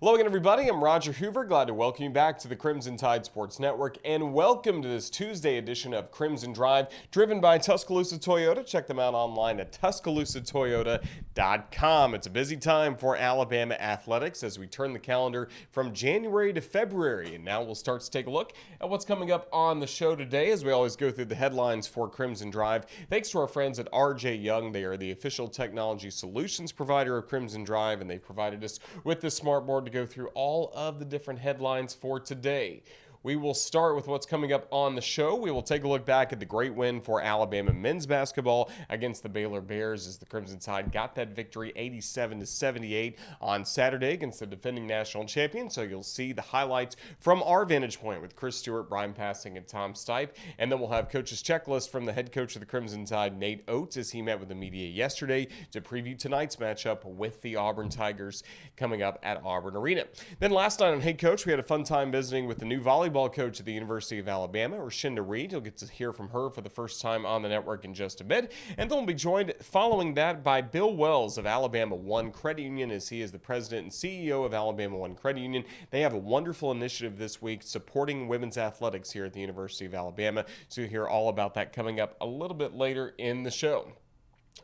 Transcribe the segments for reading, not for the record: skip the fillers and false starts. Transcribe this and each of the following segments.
Hello again, everybody. I'm Roger Hoover. Glad to welcome you back to the Crimson Tide Sports Network, and welcome to this Tuesday edition of Crimson Drive, driven by Tuscaloosa Toyota. Check them out online at tuscaloosatoyota.com. It's a busy time for Alabama athletics as we turn the calendar from January to February, and now we'll start to take a look at what's coming up on the show today as we always go through the headlines for Crimson Drive. Thanks to our friends at RJ Young. They are the official technology solutions provider of Crimson Drive, and they provided us with this smart board to go through all of the different headlines for today. We will start with what's coming up on the show. We will take a look back at the great win for Alabama men's basketball against the Baylor Bears as the Crimson Tide got that victory 87-78 on Saturday against the defending national champion. So you'll see the highlights from our vantage point with Chris Stewart, Brian Passing, and Tom Stipe. And then we'll have coach's checklist from the head coach of the Crimson Tide, Nate Oats, as he met with the media yesterday to preview tonight's matchup with the Auburn Tigers coming up at Auburn Arena. Then last night on Hey Coach, we had a fun time visiting with the new volleyball coach at the University of Alabama, Rashinda. You'll get to hear from her for the first time on the network in just a bit. And then we'll be joined following that by Bill Wells of Alabama One Credit Union, as he is the president and CEO of Alabama One Credit Union. They have a wonderful initiative this week supporting women's athletics here at the University of Alabama. So you'll hear all about that coming up a little bit later in the show.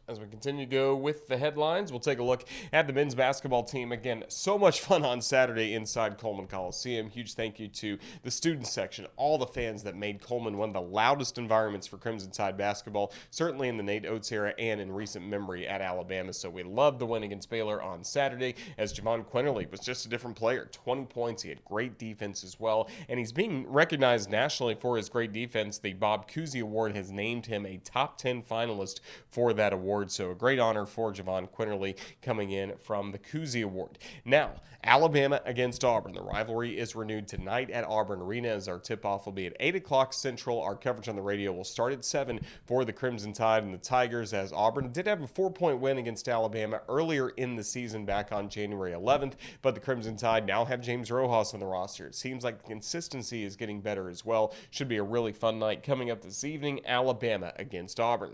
As we continue to go with the headlines, we'll take a look at the men's basketball team. Again, so much fun on Saturday inside Coleman Coliseum. Huge thank you to the student section, all the fans that made Coleman one of the loudest environments for Crimson Tide basketball, certainly in the Nate Oats era and in recent memory at Alabama. So we loved the win against Baylor on Saturday, as Javon Quinterly was just a different player. 20 points. He had great defense as well, and he's being recognized nationally for his great defense. The Bob Cousy Award has named him a top 10 finalist for that award. So a great honor for Javon Quinterly coming in from the Cousy Award. Now, Alabama against Auburn. The rivalry is renewed tonight at Auburn Arena, as our tip-off will be at 8 o'clock Central. Our coverage on the radio will start at 7 for the Crimson Tide and the Tigers, as Auburn did have a 4-point win against Alabama earlier in the season back on January 11th, but the Crimson Tide now have James Rojas on the roster. It seems like the consistency is getting better as well. Should be a really fun night coming up this evening, Alabama against Auburn.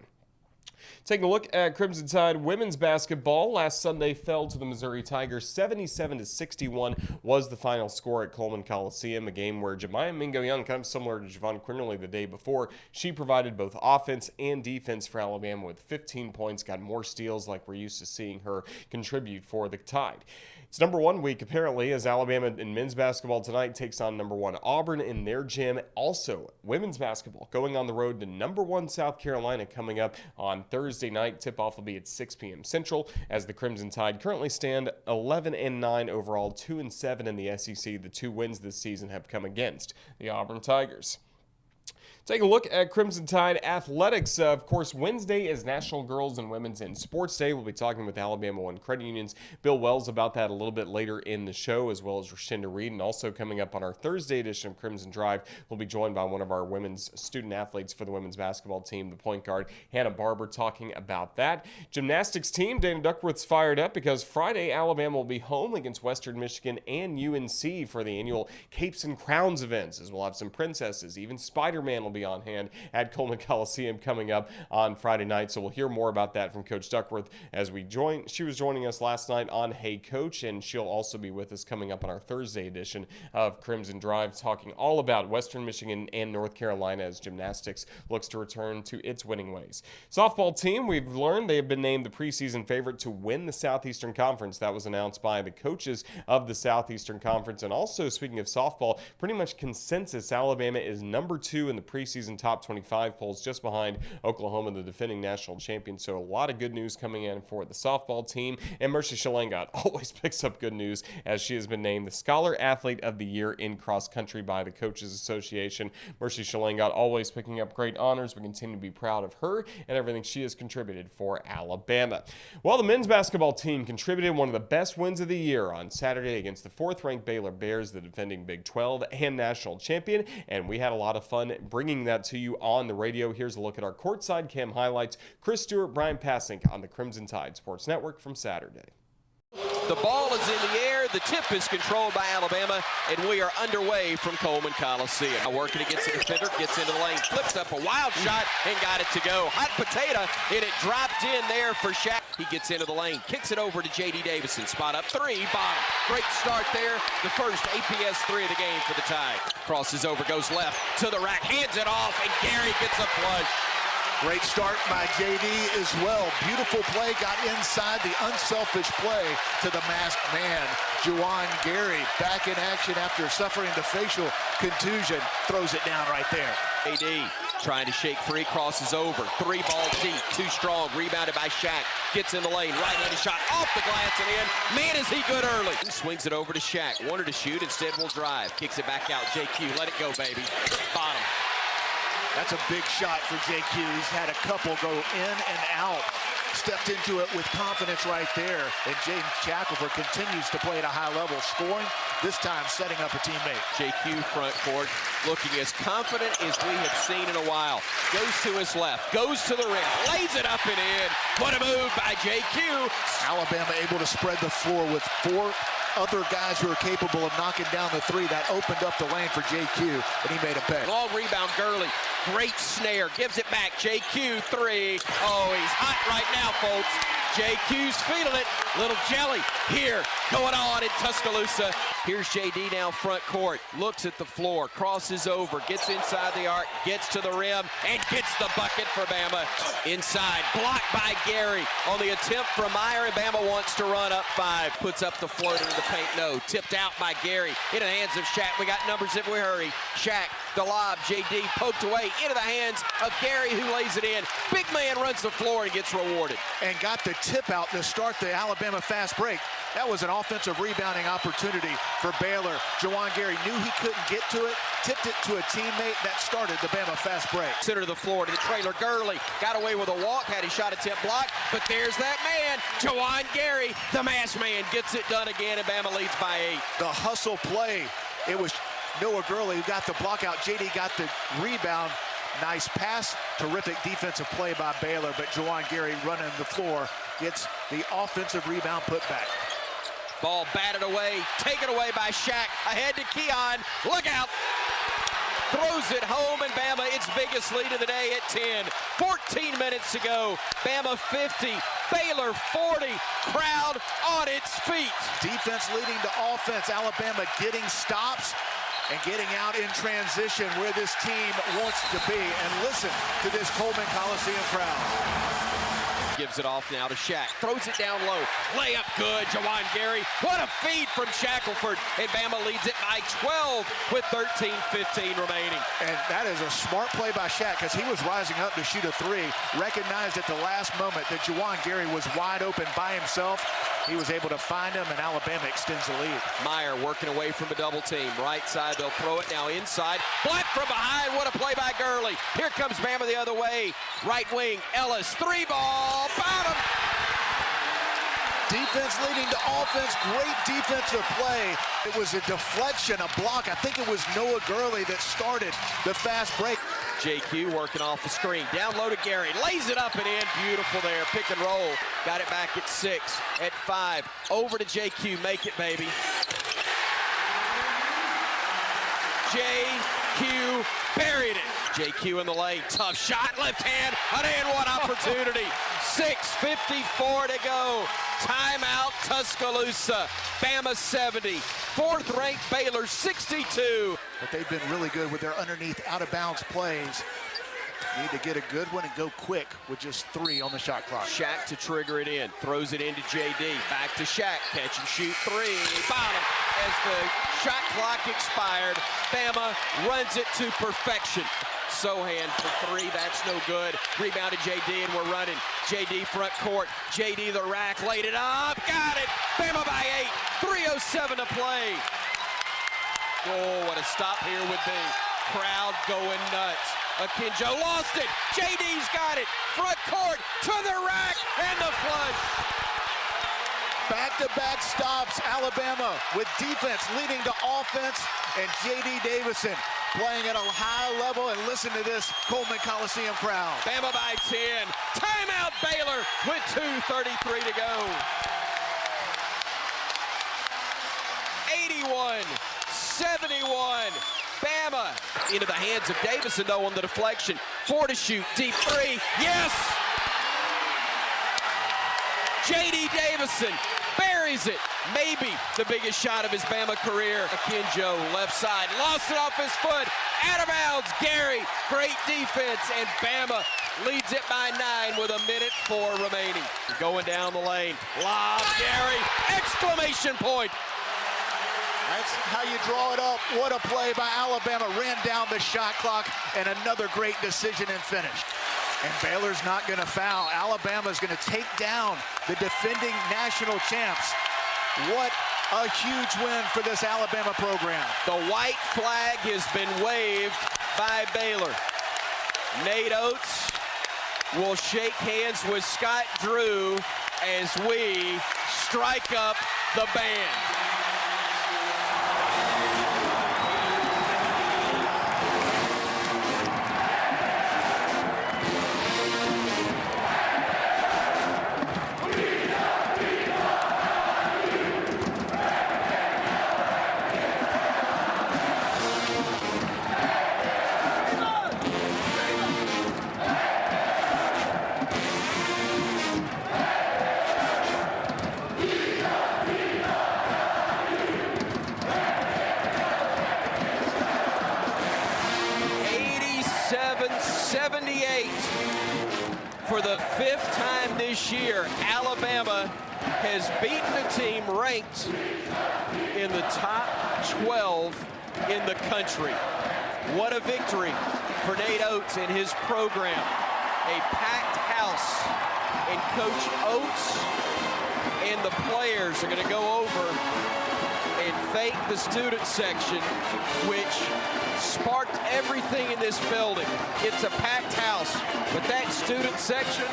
Taking a look at Crimson Tide women's basketball, last Sunday fell to the Missouri Tigers. 77-61 was the final score at Coleman Coliseum, a game where Jemiah Mingo-Young, kind of similar to Javon Quinterly the day before, she provided both offense and defense for Alabama with 15 points, got more steals like we're used to seeing her contribute for the Tide. It's number one week, apparently, as Alabama in men's basketball tonight takes on number one Auburn in their gym. Also, women's basketball going on the road to number one South Carolina coming up on Thursday night. Tip-off will be at 6 p.m. Central, as the Crimson Tide currently stand 11-9 overall, 2-7 in the SEC. The two wins this season have come against the Auburn Tigers. Take a look at Crimson Tide athletics. Of course, Wednesday is National Girls and Women's in Sports Day. We'll be talking with Alabama One Credit Union's Bill Wells about that a little bit later in the show, as well as Rashinda Reed. And also coming up on our Thursday edition of Crimson Drive, we'll be joined by one of our women's student athletes for the women's basketball team, the point guard, Hannah Barber, talking about that. Gymnastics team, Dana Duckworth's fired up because Friday, Alabama will be home against Western Michigan and UNC for the annual Capes and Crowns events, as we'll have some princesses. Even Spider-Man will be on hand at Coleman Coliseum coming up on Friday night. So we'll hear more about that from Coach Duckworth as we join. She was joining us last night on Hey Coach, and she'll also be with us coming up on our Thursday edition of Crimson Drive, talking all about Western Michigan and North Carolina as gymnastics looks to return to its winning ways. Softball team, we've learned they have been named the preseason favorite to win the Southeastern Conference. That was announced by the coaches of the Southeastern Conference. And also, speaking of softball, pretty much consensus, Alabama is number 2 in the preseason top 25 polls, just behind Oklahoma, the defending national champion. So a lot of good news coming in for the softball team. And Mercy Shalangot always picks up good news, as she has been named the Scholar Athlete of the Year in cross country by the Coaches Association. Mercy Shalangot always picking up great honors. We continue to be proud of her and everything she has contributed for Alabama. Well, the men's basketball team contributed one of the best wins of the year on Saturday against the 4th-ranked Baylor Bears, the defending Big 12 and national champion. And we had a lot of fun bringing that to you on the radio. Here's a look at our Courtside Cam highlights. Chris Stewart, Brian Passing on the Crimson Tide Sports Network from Saturday. The ball is in the air. The tip is controlled by Alabama, and we are underway from Coleman Coliseum. Now working against the defender, gets into the lane, flips up a wild shot, and got it to go. Hot potato, and it dropped in there for Shaq. He gets into the lane, kicks it over to J.D. Davison. Spot up three, bottom. Great start there. The first APS three of the game for the Tide. Crosses over, goes left to the rack, hands it off, and Gary gets a flush. Great start by J.D. as well. Beautiful play, got inside the unselfish play to the masked man. Juwan Gary back in action after suffering the facial contusion. Throws it down right there. J.D. trying to shake free, crosses over. Three ball deep, too strong. Rebounded by Shaq. Gets in the lane, right-handed shot off the glass and in. Man, is he good early. Swings it over to Shaq. Wanted to shoot, instead will drive. Kicks it back out. JQ, let it go, baby. Bottom. That's a big shot for JQ. He's had a couple go in and out. Stepped into it with confidence right there. And Jaden Shackelford continues to play at a high level, scoring, this time setting up a teammate. JQ front court, looking as confident as we have seen in a while. Goes to his left, goes to the rim, lays it up and in. What a move by JQ. Alabama able to spread the floor with four other guys who are capable of knocking down the three. That opened up the lane for JQ, and he made a pay. Long rebound, Gurley. Great snare, gives it back. JQ three. Oh, he's hot right now, folks. JQ's feeling it. Little jelly here going on in Tuscaloosa. Here's JD now front court. Looks at the floor, crosses over, gets inside the arc, gets to the rim, and gets the bucket for Bama. Inside, blocked by Gary on the attempt from Meyer, and Bama wants to run up five. Puts up the floater to the paint, no. Tipped out by Gary into the hands of Shaq. We got numbers if we hurry. Shaq, the lob, JD poked away into the hands of Gary, who lays it in. Big man runs the floor and gets rewarded. And got the tip out to start the Alabama fast break. That was an offensive rebounding opportunity for Baylor. Juwan Gary knew he couldn't get to it, tipped it to a teammate. That started the Bama fast break. Center of the floor to the trailer. Gurley got away with a walk, had his shot attempt blocked, but there's that man, Juwan Gary, the masked man, gets it done again, and Bama leads by 8. The hustle play, it was Noah Gurley who got the block out. JD got the rebound. Nice pass, terrific defensive play by Baylor, but Juwan Gary running the floor gets the offensive rebound put back. Ball batted away, taken away by Shaq, ahead to Keon, look out! Throws it home, and Bama its biggest lead of the day at 10. 14 minutes to go. Bama 50, Baylor 40. Crowd on its feet. Defense leading to offense. Alabama getting stops and getting out in transition where this team wants to be. And listen to this Coleman Coliseum crowd. Gives it off now to Shaq. Throws it down low. Layup good. Juwan Gary. What a feed from Shackelford. And Bama leads it by 12 with 13:15 remaining. And that is a smart play by Shaq because he was rising up to shoot a three. Recognized at the last moment that Juwan Gary was wide open by himself. He was able to find him, and Alabama extends the lead. Meyer working away from a double team. Right side, they'll throw it now inside. Blocked from behind. What a play by Gurley. Here comes Bama the other way. Right wing, Ellis. Three ball. Bottom. Defense leading to offense. Great defensive play. It was a deflection, a block. I think it was Noah Gurley that started the fast break. JQ working off the screen. Down low to Gary. Lays it up and in. Beautiful there. Pick and roll. Got it back at 6. At 5. Over to JQ. Make it, baby. JQ buried it. JQ in the lane. Tough shot. Left hand. An and one opportunity. 6:54 to go. Timeout Tuscaloosa. Bama 70. 4th ranked Baylor 62. But they've been really good with their underneath out of bounds plays. Need to get a good one and go quick with just 3 on the shot clock. Shaq to trigger it in. Throws it into JD. Back to Shaq. Catch and shoot 3. Bottom. As the shot clock expired, Bama runs it to perfection. Sohan for 3, that's no good. Rebounded JD, and we're running. JD front court. JD the rack, laid it up, got it. Bama by 8, 3:07 to play. Oh, what a stop here would be. Crowd going nuts. Akinjo lost it. JD's got it. Front court to the rack, and the flush. Back-to-back stops, Alabama with defense leading to offense, and J.D. Davison playing at a high level. And listen to this Coleman Coliseum crowd. Bama by 10. Timeout Baylor with 2:33 to go. 81-71. Bama into the hands of Davison, though, on the deflection. 4 to shoot, deep three. Yes! J.D. Davison buries it. Maybe the biggest shot of his Bama career. Akinjo, left side, lost it off his foot. Out of bounds, Gary. Great defense, and Bama leads it by 9 with 1:04 remaining. Going down the lane. Lob, Gary. Exclamation point. That's how you draw it up. What a play by Alabama. Ran down the shot clock, and another great decision and finish. And Baylor's not going to foul. Alabama's going to take down the defending national champs. What a huge win for this Alabama program. The white flag has been waved by Baylor. Nate Oats will shake hands with Scott Drew as we strike up the band. For the 5th time this year, Alabama has beaten a team ranked in the top 12 in the country. What a victory for Nate Oats and his program. A packed house, and Coach Oats and the players are going to go over and thank the student section, which sparked everything in this building. It's a packed house, but that student section,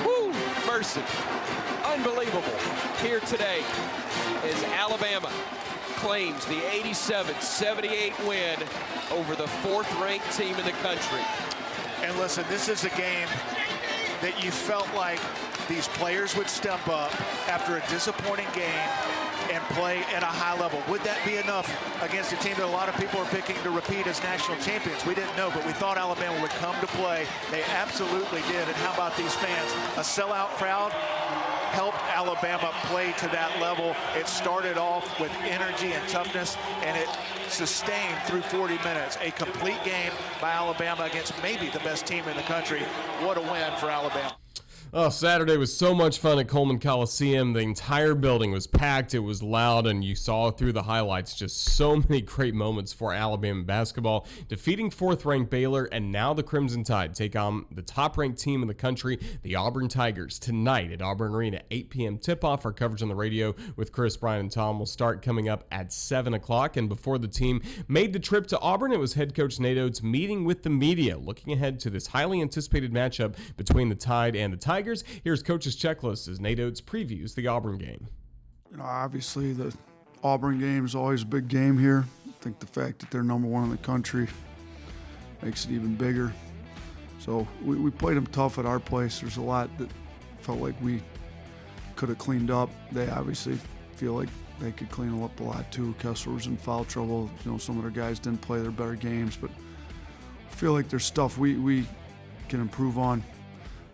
whoo, mercy. Unbelievable here today as Alabama claims the 87-78 win over the 4th-ranked team in the country. And listen, this is a game that you felt like these players would step up after a disappointing game and play at a high level. Would that be enough against a team that a lot of people are picking to repeat as national champions? We didn't know, but we thought Alabama would come to play. They absolutely did. And how about these fans? A sellout crowd helped Alabama play to that level. It started off with energy and toughness, and it sustained through 40 minutes. A complete game by Alabama against maybe the best team in the country. What a win for Alabama. Oh, Saturday was so much fun at Coleman Coliseum. The entire building was packed. It was loud, and you saw through the highlights just so many great moments for Alabama basketball, defeating 4th-ranked Baylor, and now the Crimson Tide take on the top-ranked team in the country, the Auburn Tigers, tonight at Auburn Arena, 8 p.m. tip-off. Our coverage on the radio with Chris, Brian, and Tom will start coming up at 7 o'clock, and before the team made the trip to Auburn, it was head coach Nate Oats meeting with the media, looking ahead to this highly anticipated matchup between the Tide and the Tigers. Here's Coach's Checklist as Nate Oats previews the Auburn game. You know, obviously the Auburn game is always a big game here. I think the fact that they're number 1 in the country makes it even bigger. So we played them tough at our place. There's a lot that felt like we could have cleaned up. They obviously feel like they could clean up a lot too. Kessler was in foul trouble. You know, some of their guys didn't play their better games, but I feel like there's stuff we can improve on.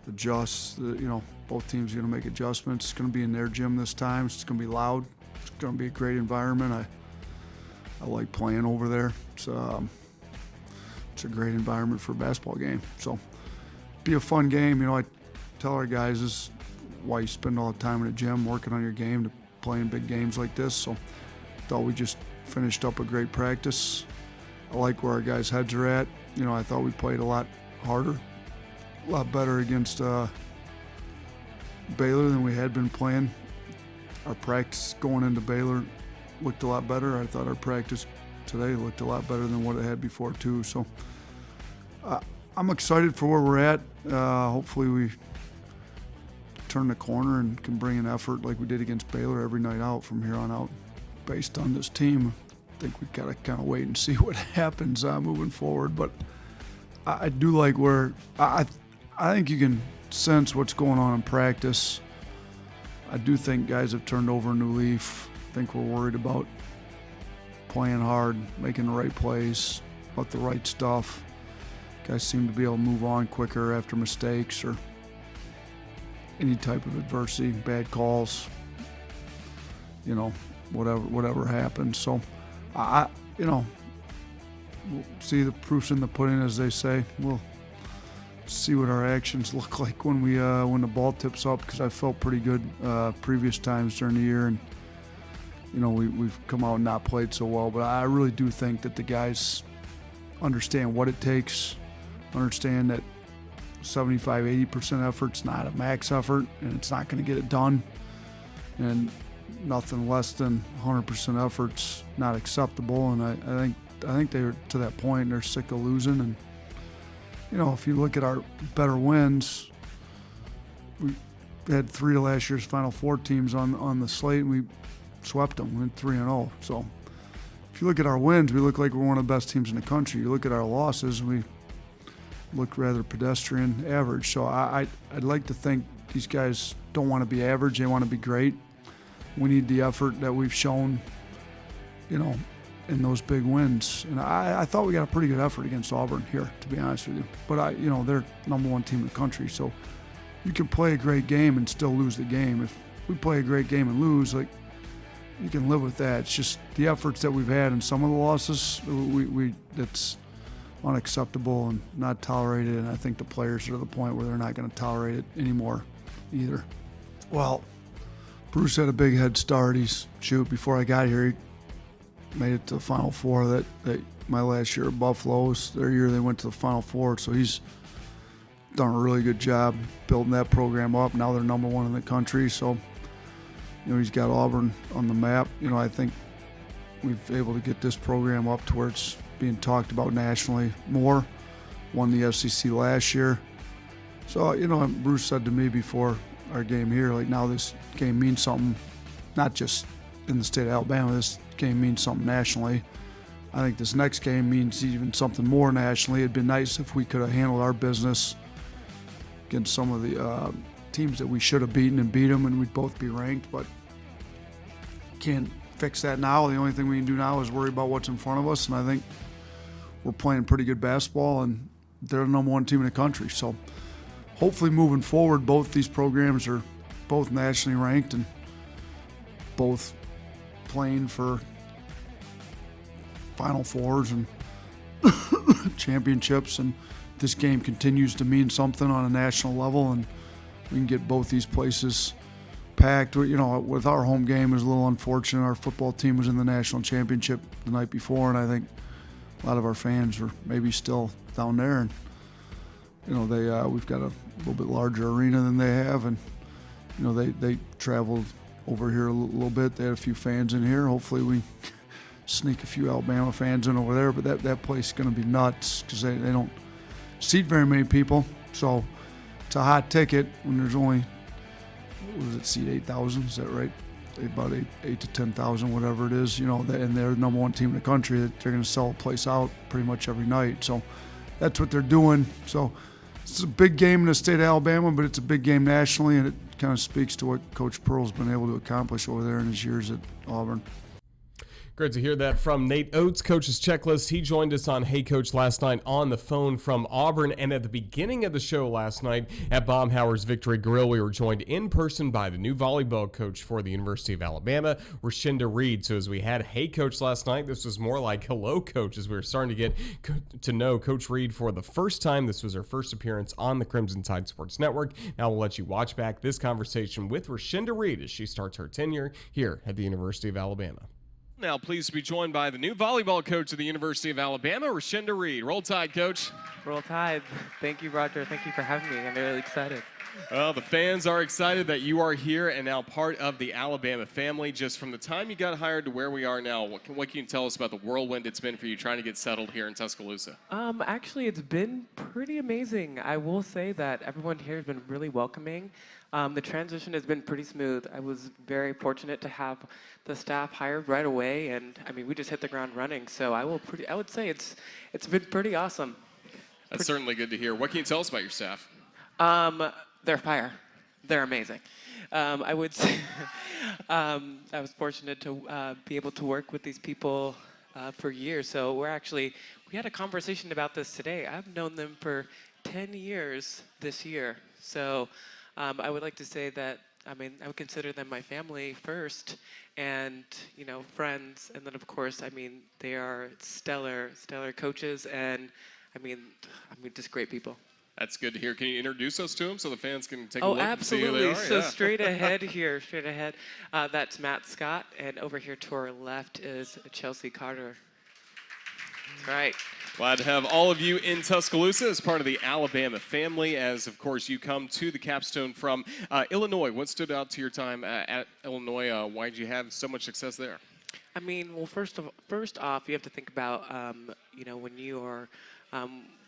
Adjust. You know, both teams are going to make adjustments. It's going to be in their gym this time. It's going to be loud. It's going to be a great environment. I like playing over there. It's a great environment for a basketball game. So, be a fun game. You know, I tell our guys this is why you spend all the time in the gym working on your game to playing big games like this. So, thought we just finished up a great practice. I like where our guys' heads are at. You know, I thought we played a lot harder. A lot better against Baylor than we had been playing. Our practice going into Baylor looked a lot better. I thought our practice today looked a lot better than what it had before too. So I'm excited for where we're at. Hopefully we turn the corner and can bring an effort like we did against Baylor every night out from here on out. Based on this team, I think we've got to kind of wait and see what happens moving forward. But I do like where I think you can sense what's going on in practice. I do think guys have turned over a new leaf. I think we're worried about playing hard, making the right plays, about the right stuff. Guys seem to be able to move on quicker after mistakes or any type of adversity, bad calls, whatever happens. So, we'll see the proof's in the pudding, as they say. We'll see what our actions look like when the ball tips up, because I felt pretty good previous times during the year, and we've come out and not played so well. But I really do think that the guys understand what it takes, understand that 75-80% effort's not a max effort, and it's not going to get it done, and nothing less than 100% effort's not acceptable. And I think they're to that point. They're sick of losing, and if you look at our better wins, we had 3 of last year's Final Four teams on the slate, and we swept them. We went 3-0. So if you look at our wins, we look like we're one of the best teams in the country. You look at our losses, we look rather pedestrian, average. So I'd like to think these guys don't want to be average. They want to be great. We need the effort that we've shown, in those big wins. And I thought we got a pretty good effort against Auburn here, to be honest with you. But they're number 1 team in the country. So you can play a great game and still lose the game. If we play a great game and lose, you can live with that. It's just the efforts that we've had in some of the losses, that's unacceptable and not tolerated. And I think the players are to the point where they're not going to tolerate it anymore either. Well, Bruce had a big head start. Before I got here, he made it to the Final Four. That my last year at Buffalo was their year they went to the Final Four. So he's done a really good job building that program up. Now they're number 1 in the country. So, he's got Auburn on the map. I think we've been able to get this program up to where it's being talked about nationally more. Won the SEC last year. So, Bruce said to me before our game here, now this game means something, not just in the state of Alabama. This game means something nationally. I think this next game means even something more nationally. It'd been nice if we could have handled our business against some of the teams that we should have beaten and beat them, and we'd both be ranked, but can't fix that now. The only thing we can do now is worry about what's in front of us, and I think we're playing pretty good basketball, and they're the number 1 team in the country. So hopefully moving forward, both these programs are both nationally ranked and both playing for Final Fours and championships, and this game continues to mean something on a national level, and we can get both these places packed. With our home game, it was a little unfortunate. Our football team was in the national championship the night before, and I think a lot of our fans were maybe still down there. And we've got a little bit larger arena than they have, and they traveled over here a little bit. They had a few fans in here. Hopefully we sneak a few Alabama fans in over there, but that place is going to be nuts because they don't seat very many people. So it's a hot ticket when there's only, seat 8,000? Is that right? About 8 to 10,000, whatever it is. And they're the number 1 team in the country. They're going to sell a place out pretty much every night. So that's what they're doing. So it's a big game in the state of Alabama, but it's a big game nationally, and it kind of speaks to what Coach Pearl's been able to accomplish over there in his years at Auburn. Great to hear that from Nate Oats, Coach's Checklist. He joined us on Hey Coach last night on the phone from Auburn. And at the beginning of the show last night at Baumhower's Victory Grill, we were joined in person by the new volleyball coach for the University of Alabama, Rashinda Reed. So as we had Hey Coach last night, this was more like Hello Coach, as we were starting to get to know Coach Reed for the first time. This was her first appearance on the Crimson Tide Sports Network. Now we'll let you watch back this conversation with Rashinda Reed as she starts her tenure here at the University of Alabama. Now pleased to be joined by the new volleyball coach of the University of Alabama, Rashinda Reed. Roll Tide, Coach. Roll Tide. Thank you, Roger. Thank you for having me. I'm really excited. Well, the fans are excited that you are here and now part of the Alabama family. Just from the time you got hired to where we are now, what can you tell us about the whirlwind it's been for you trying to get settled here in Tuscaloosa? Actually, it's been pretty amazing. I will say that everyone here has been really welcoming. The transition has been pretty smooth. I was very fortunate to have the staff hired right away, and we just hit the ground running. So I would say it's been pretty awesome. That's certainly good to hear. What can you tell us about your staff? They're fire. They're amazing. I would say I was fortunate to be able to work with these people for years. So we had a conversation about this today. I've known them for 10 years this year. So I would like to say that, I would consider them my family first and, friends. And then, of course, they are stellar coaches and, just great people. That's good to hear. Can you introduce us to them so the fans can take a Oh, look absolutely. and see who they are? So Yeah. straight ahead here, that's Matt Scott, and over here to our left is Chelsea Carter. That's right. Glad to have all of you in Tuscaloosa as part of the Alabama family, as, of course, you come to the capstone from Illinois. What stood out to your time at Illinois? Why did you have so much success there? Well, first off, you have to think about, when you are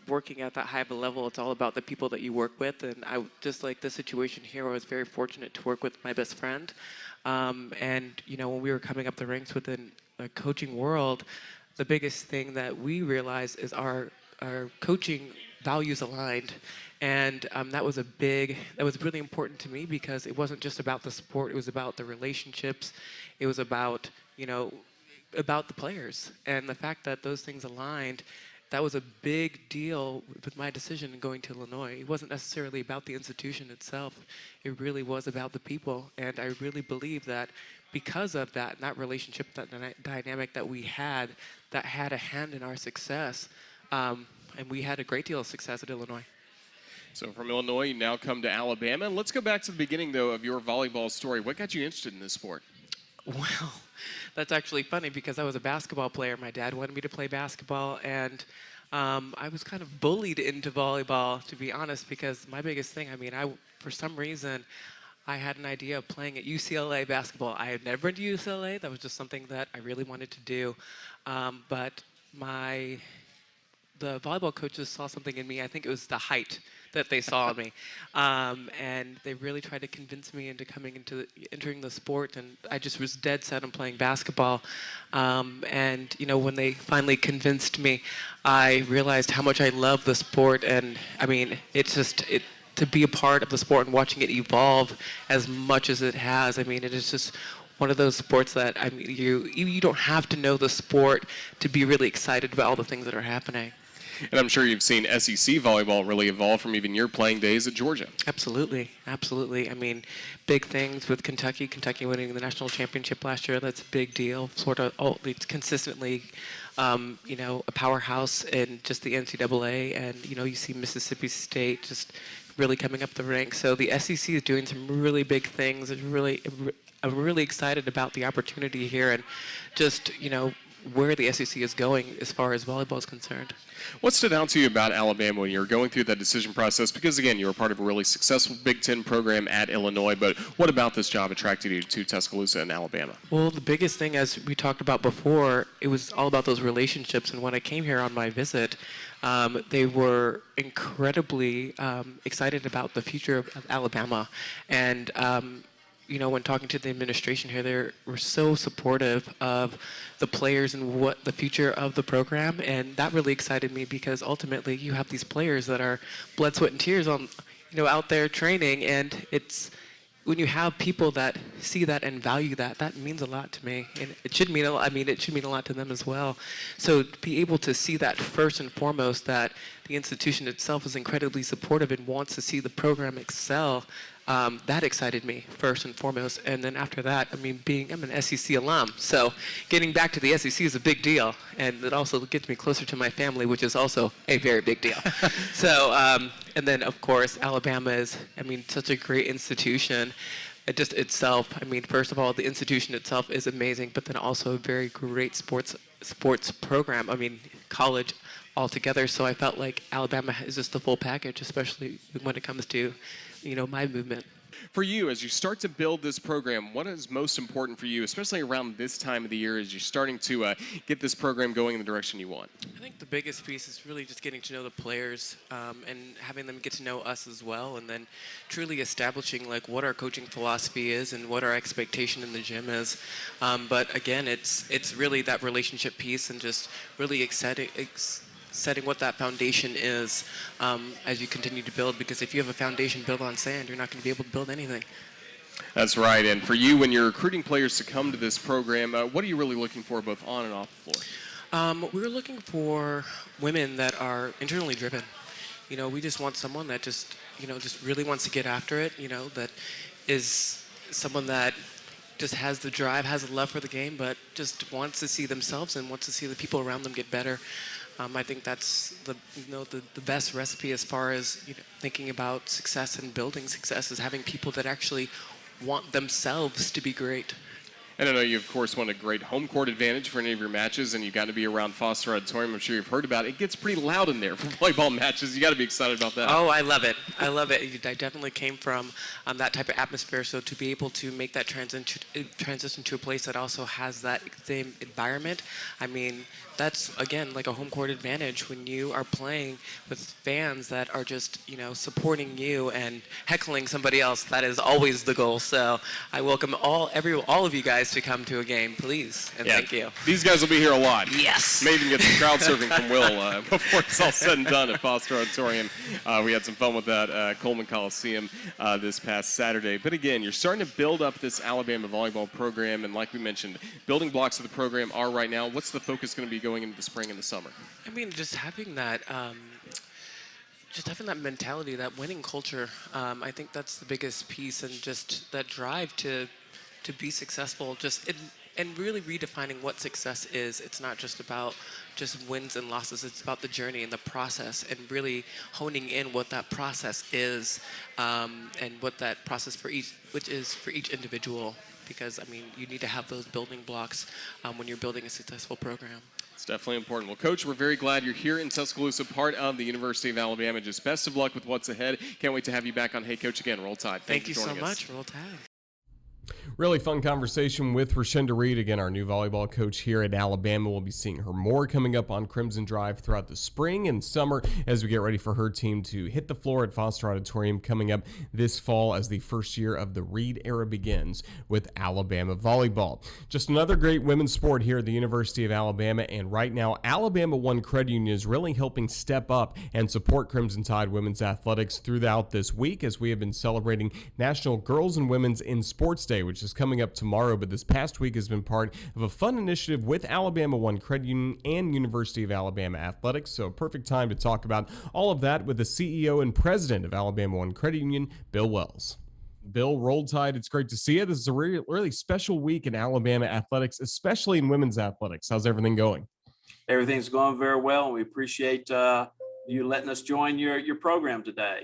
working at that high of a level, it's all about the people that you work with. And I just like this situation here, I was very fortunate to work with my best friend. And, when we were coming up the ranks within the coaching world, the biggest thing that we realized is our coaching values aligned. And that was really important to me because it wasn't just about the sport, it was about the relationships, it was about, about the players. And the fact that those things aligned, that was a big deal with my decision in going to Illinois. It wasn't necessarily about the institution itself. It really was about the people. And I really believe that because of that, and that relationship, that dynamic that we had, that had a hand in our success, and we had a great deal of success at Illinois. So from Illinois, you now come to Alabama. Let's go back to the beginning, though, of your volleyball story. What got you interested in this sport? Well, that's actually funny because I was a basketball player. My dad wanted me to play basketball, and I was kind of bullied into volleyball, to be honest, because my biggest thing, for some reason, I had an idea of playing at UCLA basketball. I had never been to UCLA. That was just something that I really wanted to do. But the volleyball coaches saw something in me. I think it was the height that they saw in me. And they really tried to convince me into entering the sport. And I just was dead set on playing basketball. And, when they finally convinced me, I realized how much I love the sport. And, to be a part of the sport and watching it evolve as much as it has, it is just one of those sports that, you don't have to know the sport to be really excited about all the things that are happening. And I'm sure you've seen SEC volleyball really evolve from even your playing days at Georgia. Absolutely. Big things with Kentucky winning the national championship last year. That's a big deal. Florida it's consistently, a powerhouse in just the NCAA. And, you see Mississippi State just really coming up the ranks. So the SEC is doing some really big things. I'm really excited about the opportunity here and just, where the SEC is going as far as volleyball is concerned. What stood out to you about Alabama when you were going through that decision process? Because, again, you were part of a really successful Big Ten program at Illinois, but what about this job attracted you to Tuscaloosa and Alabama? Well, the biggest thing, as we talked about before, it was all about those relationships. And when I came here on my visit, they were incredibly excited about the future of Alabama. And when talking to the administration here, they were so supportive of the players and what the future of the program, and that really excited me because ultimately you have these players that are blood, sweat, and tears on, out there training, and it's when you have people that see that and value that, that means a lot to me, and it should mean a lot. It should mean a lot to them as well. So to be able to see that first and foremost, that the institution itself is incredibly supportive and wants to see the program excel. That excited me first and foremost, and then after that, I'm an SEC alum, so getting back to the SEC is a big deal, and it also gets me closer to my family, which is also a very big deal. So, and then of course, Alabama is, such a great institution. It just itself, first of all, the institution itself is amazing, but then also a very great sports program. College altogether. So I felt like Alabama is just the full package, especially when it comes to, my movement. For you, as you start to build this program, what is most important for you, especially around this time of the year as you're starting to get this program going in the direction you want? I think the biggest piece is really just getting to know the players and having them get to know us as well, and then truly establishing what our coaching philosophy is and what our expectation in the gym is. But again, it's really that relationship piece and just really setting what that foundation is as you continue to build, because if you have a foundation built on sand, you're not going to be able to build anything. That's right. And for you, when you're recruiting players to come to this program, what are you really looking for both on and off the floor? We're looking for women that are internally driven. We just want someone that just really wants to get after it, that is someone that just has the drive, has the love for the game, but just wants to see themselves and wants to see the people around them get better. I think that's the best recipe as far as thinking about success and building success, is having people that actually want themselves to be great. And I know you, of course, want a great home court advantage for any of your matches, and you've got to be around Foster Auditorium. I'm sure you've heard about it. It gets pretty loud in there for volleyball matches. You got to be excited about that. Oh, I love it. I love it. I definitely came from that type of atmosphere, so to be able to make that transition to a place that also has that same environment, I mean, that's, again, like a home court advantage when you are playing with fans that are just, supporting you and heckling somebody else. That is always the goal. So I welcome all of you guys to come to a game, please, and thank you. These guys will be here a lot. Yes. May even get some crowd surfing from Will before it's all said and done at Foster Auditorium. We had some fun with that at Coleman Coliseum this past Saturday. But again, you're starting to build up this Alabama volleyball program, and like we mentioned, building blocks of the program are right now. What's the focus going to be going into the spring and the summer? I mean, just having that mentality, that winning culture. I think that's the biggest piece, and just that drive to be successful, and really redefining what success is. It's not just about just wins and losses. It's about the journey and the process, and really honing in what that process is, and what that process for each individual. Because, I mean, you need to have those building blocks when you're building a successful program. It's definitely important. Well, Coach, we're very glad you're here in Tuscaloosa, part of the University of Alabama. Just best of luck with what's ahead. Can't wait to have you back on Hey Coach again. Roll Tide. Thank you so much. Roll Tide. Really fun conversation with Rashinda Reed, again, our new volleyball coach here at Alabama. We'll be seeing her more coming up on Crimson Drive throughout the spring and summer as we get ready for her team to hit the floor at Foster Auditorium coming up this fall as the first year of the Reed era begins with Alabama volleyball. Just another great women's sport here at the University of Alabama, and right now Alabama One Credit Union is really helping step up and support Crimson Tide women's athletics throughout this week as we have been celebrating National Girls and Women's in Sports Day, which is coming up tomorrow, but this past week has been part of a fun initiative with Alabama One Credit Union and University of Alabama Athletics, so a perfect time to talk about all of that with the CEO and president of Alabama One Credit Union, Bill Wells. Bill, Roll Tide, it's great to see you. This is a really special week in Alabama athletics, especially in women's athletics. How's everything going? Everything's going very well, and we appreciate you letting us join your program today.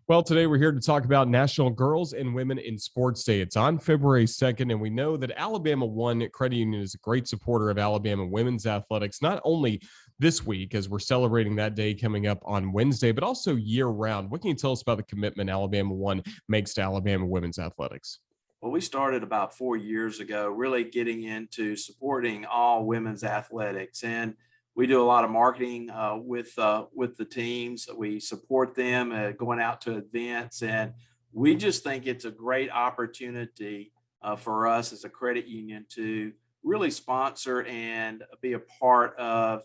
Well, today we're here to talk about National Girls and Women in Sports Day. It's on February 2nd, and we know that Alabama One Credit Union is a great supporter of Alabama women's athletics, not only this week as we're celebrating that day coming up on Wednesday, but also year-round. What can you tell us about the commitment Alabama One makes to Alabama women's athletics? Well, we started about 4 years ago, really getting into supporting all women's athletics, and we do a lot of marketing with the teams. We support them going out to events, and we just think it's a great opportunity for us as a credit union to really sponsor and be a part of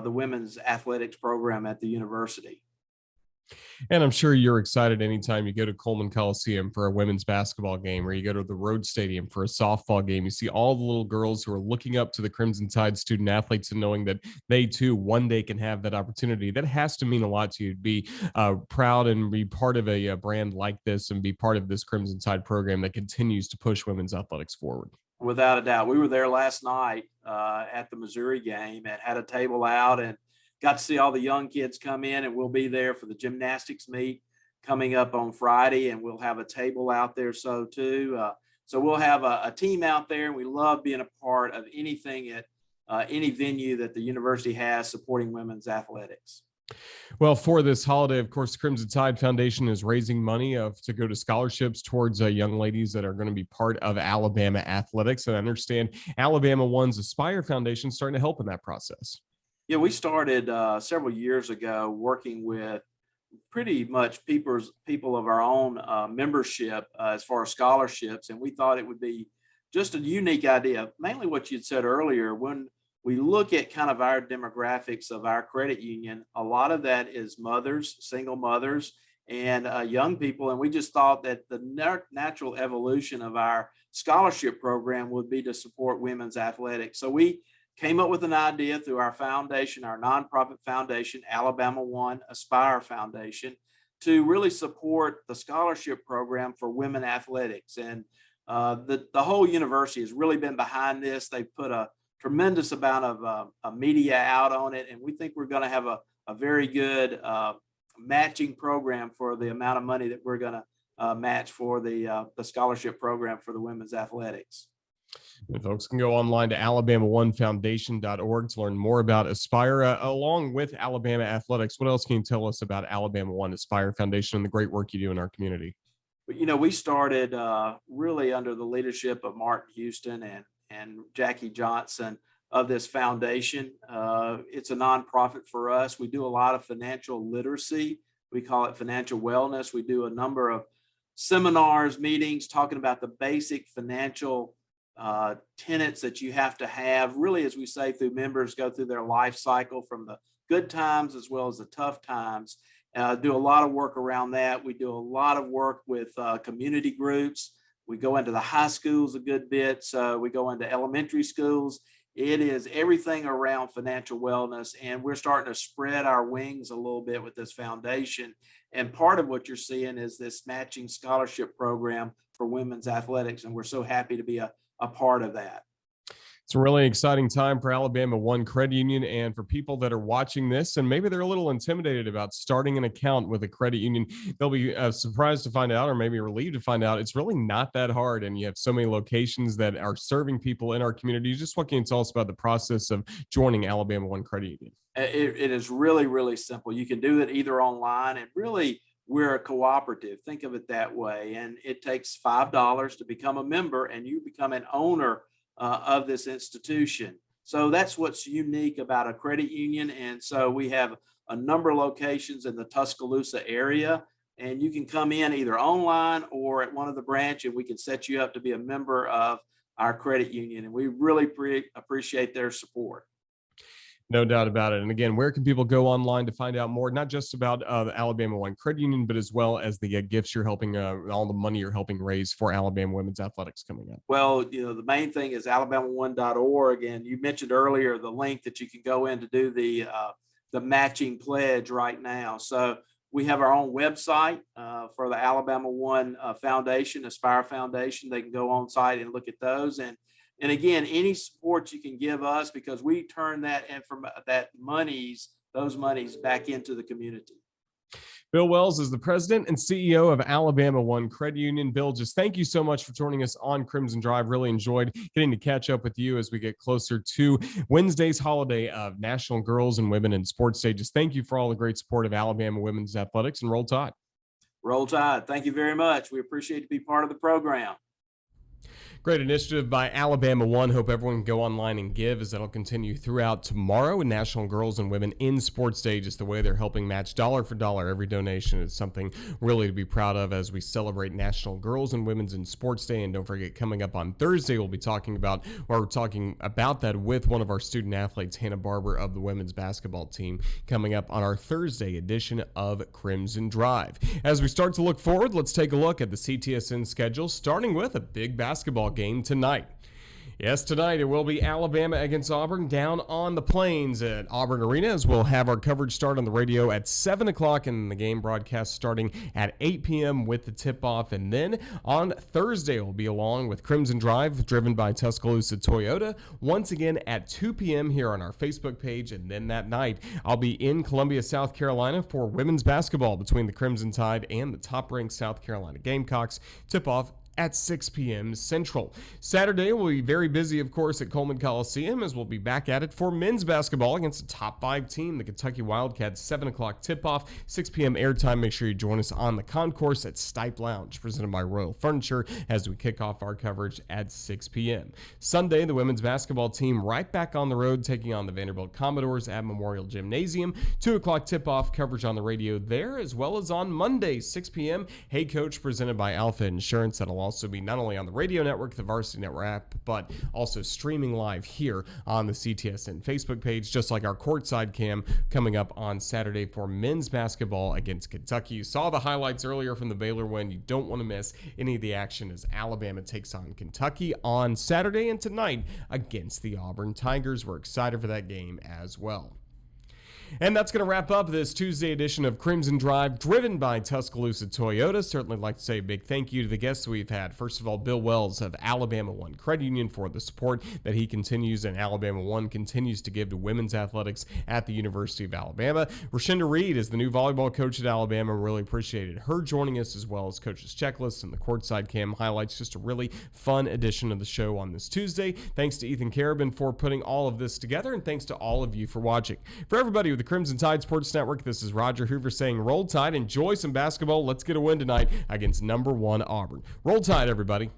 the women's athletics program at the university. And I'm sure you're excited anytime you go to Coleman Coliseum for a women's basketball game, or you go to the Road Stadium for a softball game. You see all the little girls who are looking up to the Crimson Tide student athletes and knowing that they too one day can have that opportunity. That has to mean a lot to you to be proud and be part of a brand like this and be part of this Crimson Tide program that continues to push women's athletics forward. Without a doubt. We were there last night at the Missouri game and had a table out and got to see all the young kids come in, and we'll be there for the gymnastics meet coming up on Friday, and we'll have a table out there too. So we'll have a team out there, and we love being a part of anything at any venue that the university has supporting women's athletics. Well, for this holiday, of course, the Crimson Tide Foundation is raising money to go to scholarships towards young ladies that are going to be part of Alabama athletics. And I understand Alabama One's Aspire Foundation is starting to help in that process. Yeah, we started several years ago working with pretty much people of our own membership as far as scholarships, and we thought it would be just a unique idea. Mainly what you'd said earlier, when we look at kind of our demographics of our credit union, a lot of that is mothers, single mothers, and young people. And we just thought that the natural evolution of our scholarship program would be to support women's athletics. So we came up with an idea through our foundation, our nonprofit foundation, Alabama One Aspire Foundation, to really support the scholarship program for women athletics. And the whole university has really been behind this. They put a tremendous amount of media out on it, and we think we're going to have a very good matching program for the amount of money that we're going to match for the scholarship program for the women's athletics. And folks can go online to alabama1foundation.org to learn more about Aspire, along with Alabama Athletics. What else can you tell us about Alabama One Aspire Foundation and the great work you do in our community? But, we started really under the leadership of Martin Houston and Jackie Johnson of this foundation. It's a nonprofit for us. We do a lot of financial literacy. We call it financial wellness. We do a number of seminars, meetings, talking about the basic financial tenets that you have to have, really, as we say, through members go through their life cycle from the good times as well as the tough times. Do a lot of work around that. We do a lot of work with community groups. We go into the high schools a good bit. So we go into elementary schools. It is everything around financial wellness. And we're starting to spread our wings a little bit with this foundation. And part of what you're seeing is this matching scholarship program for women's athletics. And we're so happy to be a part of that. It's a really exciting time for Alabama One Credit Union, and for people that are watching this and maybe they're a little intimidated about starting an account with a credit union, they'll be surprised to find out, or maybe relieved to find out, it's really not that hard. And you have so many locations that are serving people in our community. Just what can you tell us about the process of joining Alabama One Credit Union? It is really, really simple. You can do it either online, and really, we're a cooperative. Think of it that way. And it takes $5 to become a member, and you become an owner of this institution. So that's what's unique about a credit union. And so we have a number of locations in the Tuscaloosa area, and you can come in either online or at one of the branch, and we can set you up to be a member of our credit union. And we really appreciate their support. No doubt about it. And again, where can people go online to find out more, not just about the Alabama One Credit Union, but as well as the gifts you're helping, all the money you're helping raise for Alabama women's athletics coming up? Well, the main thing is alabama1.org. And you mentioned earlier the link that you can go in to do the matching pledge right now. So we have our own website for the Alabama One Foundation, Aspire Foundation. They can go on site and look at those. And again, any support you can give us, because we turn those monies back into the community. Bill Wells is the president and CEO of Alabama One Credit Union. Bill, just thank you so much for joining us on Crimson Drive. Really enjoyed getting to catch up with you as we get closer to Wednesday's holiday of National Girls and Women in Sports Day. Just thank you for all the great support of Alabama women's athletics, and Roll Tide. Roll Tide. Thank you very much. We appreciate to be part of the program. Great initiative by Alabama One. Hope everyone can go online and give, as that'll continue throughout tomorrow in National Girls and Women in Sports Day. Just the way they're helping match dollar for dollar every donation is something really to be proud of as we celebrate National Girls and Women's in Sports Day. And don't forget, coming up on Thursday, we're talking about that with one of our student athletes, Hannah Barber of the women's basketball team, coming up on our Thursday edition of Crimson Drive. As we start to look forward, let's take a look at the Ctsn schedule, starting with a big basketball game tonight. Yes, tonight it will be Alabama against Auburn down on the Plains at Auburn Arena, as we'll have our coverage start on the radio at 7 o'clock and the game broadcast starting at 8 p.m. with the tip-off. And then on Thursday, we'll be along with Crimson Drive, driven by Tuscaloosa Toyota, once again at 2 p.m. here on our Facebook page. And then that night, I'll be in Columbia, South Carolina for women's basketball between the Crimson Tide and the top-ranked South Carolina Gamecocks. Tip-off at 6 p.m. Central. Saturday, we'll be very busy, of course, at Coleman Coliseum, as we'll be back at it for men's basketball against a top 5 team, the Kentucky Wildcats. 7 o'clock tip-off, 6 p.m. airtime. Make sure you join us on the concourse at Stipe Lounge, presented by Royal Furniture, as we kick off our coverage at 6 p.m. Sunday, the women's basketball team right back on the road, taking on the Vanderbilt Commodores at Memorial Gymnasium. 2 o'clock tip-off, coverage on the radio there, as well as on Monday, 6 p.m. Hey Coach, presented by Alpha Insurance at Along also be not only on the radio network, the Varsity Network app, but also streaming live here on the CTSN Facebook page, just like our Courtside cam coming up on Saturday for men's basketball against Kentucky. You saw the highlights earlier from the Baylor win. You don't want to miss any of the action as Alabama takes on Kentucky on Saturday and tonight against the Auburn Tigers. We're excited for that game as well. And that's going to wrap up this Tuesday edition of Crimson Drive, driven by Tuscaloosa Toyota. Certainly like to say a big thank you to the guests we've had. First of all, Bill Wells of Alabama One Credit Union for the support that he continues and Alabama One continues to give to women's athletics at the University of Alabama. Rashinda Reed is the new volleyball coach at Alabama. Really appreciated her joining us, as well as Coach's Checklist and the Courtside Cam highlights. Just a really fun edition of the show on this Tuesday. Thanks to Ethan Carabin for putting all of this together, and thanks to all of you for watching. For everybody with the Crimson Tide Sports Network, this is Roger Hoover saying Roll Tide. Enjoy some basketball. Let's get a win tonight against number 1 Auburn. Roll Tide, everybody.